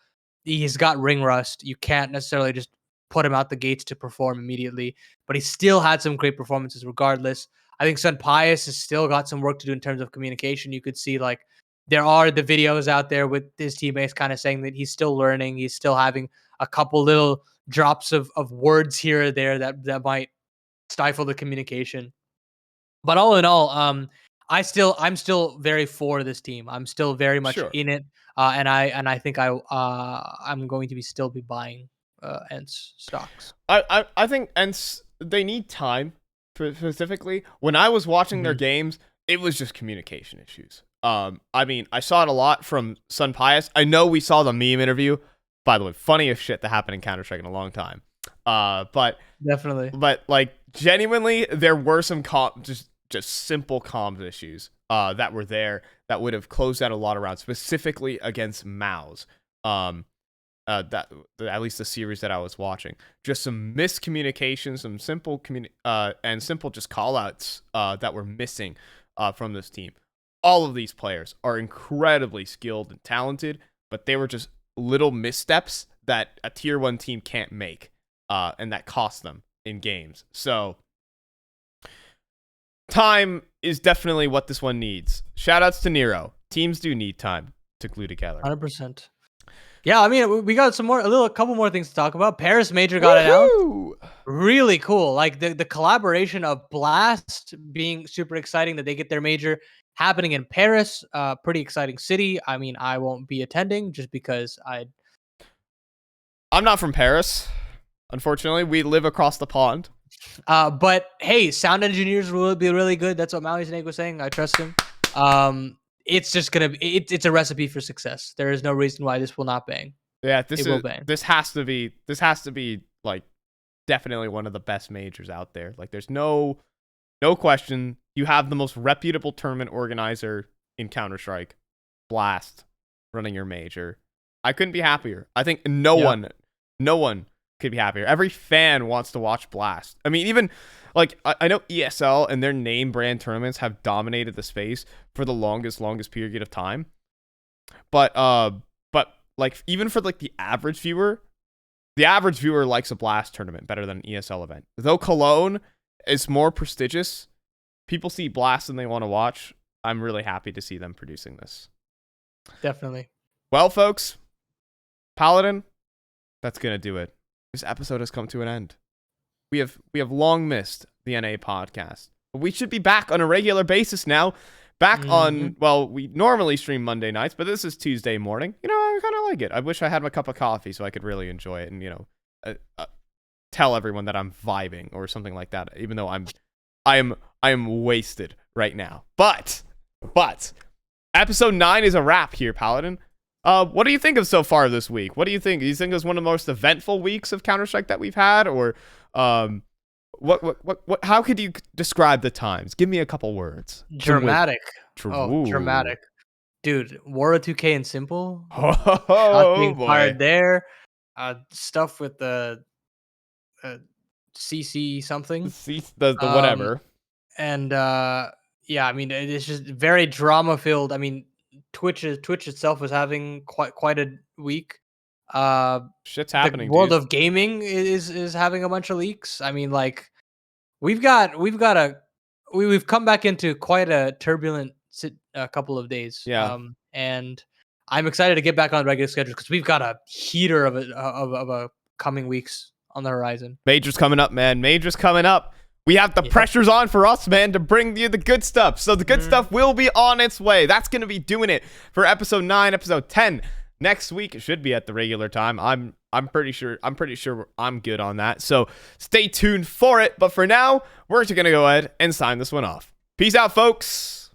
He's got ring rust. You can't necessarily just put him out the gates to perform immediately. But he still had some great performances regardless. I think Sun Pius has still got some work to do in terms of communication. You could see, like, there are the videos out there with his teammates kind of saying that he's still learning. He's still having a couple little drops of words here or there that might stifle the communication. But all in all, I'm still very for this team. I'm still very much in it, and I think I'm going to still be buying ENCE stocks. I think ENCE, they need time. Specifically, when I was watching their games, it was just communication issues. I mean, I saw it a lot from Sun Pius. I know we saw the meme interview. By the way, funniest shit that happened in Counter-Strike in a long time. But definitely. But like, genuinely, there were some just simple comms issues that were there that would have closed out a lot of rounds, specifically against MOUZ. that at least the series that I was watching. Just some miscommunication, some simple and simple just callouts that were missing from this team. All of these players are incredibly skilled and talented, but they were just little missteps that a tier 1 team can't make, and that cost them in games. So time is definitely what this one needs. Shoutouts to Nero. Teams do need time to glue together. 100%. Yeah, I mean, we got a couple more things to talk about. Paris Major got announced. Really cool. Like the collaboration of Blast being super exciting that they get their major happening in Paris. Pretty exciting city. I mean, I won't be attending just because I'm not from Paris. Unfortunately, we live across the pond. But hey, sound engineers will be really good. That's what Maui Snake was saying. I trust him. It's just gonna be it's a recipe for success. There is no reason why this will not bang. Yeah, this has to be like definitely one of the best majors out there. Like there's no question. You have the most reputable tournament organizer in Counter-Strike, Blast, running your major. I couldn't be happier. I think no one could be happier. Every fan wants to watch Blast. I mean, even like I know ESL and their name brand tournaments have dominated the space for the longest period of time. But like even for like the average viewer likes a Blast tournament better than an ESL event. Though Cologne is more prestigious, people see Blast and they want to watch. I'm really happy to see them producing this. Definitely. Well, folks, Paladin, that's gonna do it. This episode has come to an end. We have long missed the NA podcast, but we should be back on a regular basis now. Back on, well, we normally stream Monday nights, but this is Tuesday morning. You know, I kind of like it. I wish I had my cup of coffee so I could really enjoy it and, you know, tell everyone that I'm vibing or something like that, even though I am wasted right now. But episode 9 is a wrap here, Paladin. What do you think of so far this week? What do you think? Do you think it was one of the most eventful weeks of Counter-Strike that we've had, or what? How could you describe the times? Give me a couple words. Dramatic. Dramatic. Dude, War of 2K and Simple. Being fired there. Stuff with the CC something. The whatever. And yeah, I mean, it's just very drama filled. I mean, Twitch itself was having quite a week. Shit's happening. The world of gaming is having a bunch of leaks. I mean, like we've come back into quite a turbulent couple of days. Yeah. And I'm excited to get back on regular schedule because we've got a heater of a coming weeks on the horizon. Major's coming up, man. Major's coming up. We have the pressures on for us, man, to bring you the good stuff. So the good stuff will be on its way. That's going to be doing it for episode 9, episode 10. Next week it should be at the regular time. I'm pretty sure I'm good on that. So stay tuned for it. But for now, we're just going to go ahead and sign this one off. Peace out, folks.